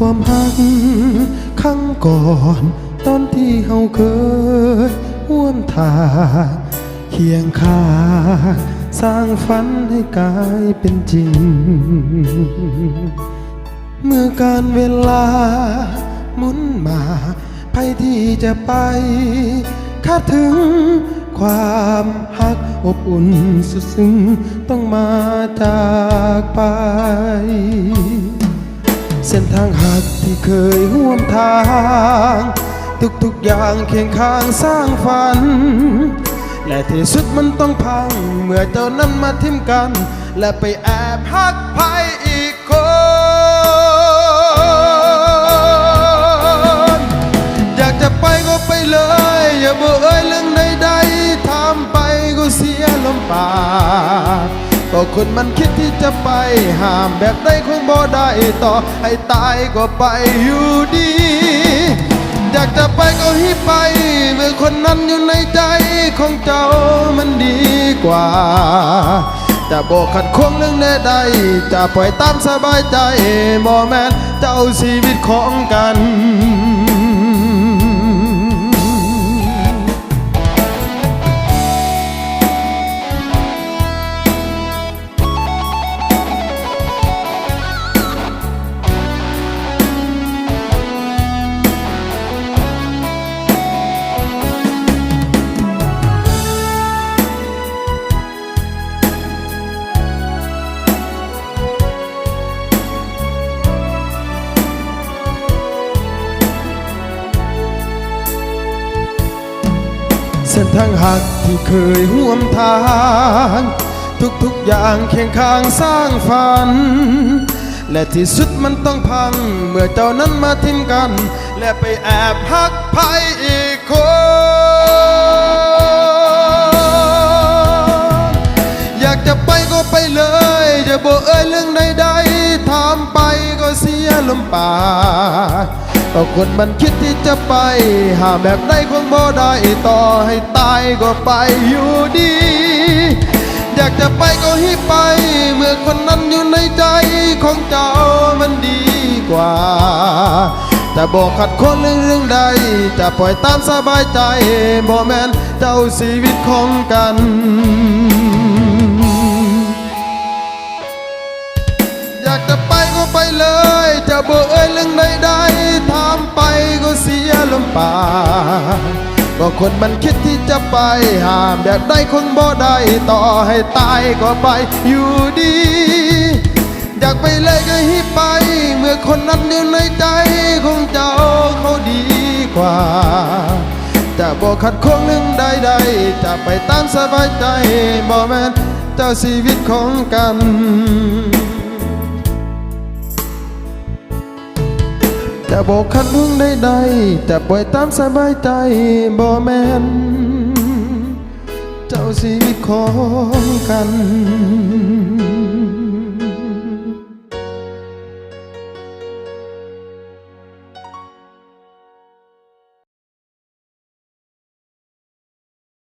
ความหักครั้งก่อนตอนที่เฮาเคยร่วมทางเคียงข้างสร้างฝันให้กลายเป็นจริงเมื่อการเวลาหมุนมาภัยที่จะไปคาดถึงความหักอบอุ่นสุดซึ้งต้องมาจากไปเส้นทางหักที่เคยร่วมทางทุกอย่างเคียงข้างสร้างฝันและที่สุดมันต้องพังเมื่อเจ้านั้นมาทิ่มกันและไปแอบหักใครอีกคนอยากจะไปก็ไปเลยอย่าบอกเรื่องใดๆทำไปก็เสียลมปากก็คนมันคิดที่จะไปห้ามแบบใดคงบ่ได้ต่อให้ตายก็ไปอยู่ดีอยากจะไปก็ให้ไปเมื่อคนนั้นอยู่ในใจของเจ้ามันดีกว่าจะบอกขัดขวางเรื่องใดๆจะปล่อยตามสบายใจบ่แม่นเจ้าชีวิตของกันเส้นทางหักที่เคยร่วมทางทุกอย่างเคียงข้างสร้างฝันและที่สุดมันต้องพังเมื่อเจ้านั้นมาทิ้งกันและไปแอบหักใครอีกคนอยากจะไปก็ไปเลยจะบอกเรื่องใดๆทำไปก็เสียลมปากก็คนมันคิดที่จะไปห้ามแบบใดคงบ่ได้ต่อให้ตายก็ไปอยู่ดีอยากจะไปก็ให้ไปเมื่อคนนั้นอยู่ในใจของเจ้ามันดีกว่าจะบอกขัดคนเรื่องใดจะปล่อยตามสบายใจบ่แม่นเจ้าชีวิตของกันอยากจะไปก็ไปเลยจะบอกเรื่องใดๆทำไปก็เสียลมปากก็คนมันคิดที่จะไปห้ามแบบใดคงบ่ได้ต่อให้ตายก็ไปอยู่ดีอยากไปเลยก็ให้ไปเมื่อคนนั้นอยู่ในใจของเจ้าเขาดีกว่าจะบอกขัดขวางเรื่องใดๆจะไปตามสบายใจบ่แม่นเจ้าชีวิตของกันจะบอกขัดเรื่องใดๆจะปล่อยตามสบายใจบ่แม่นเจ้าชีวิตของกัน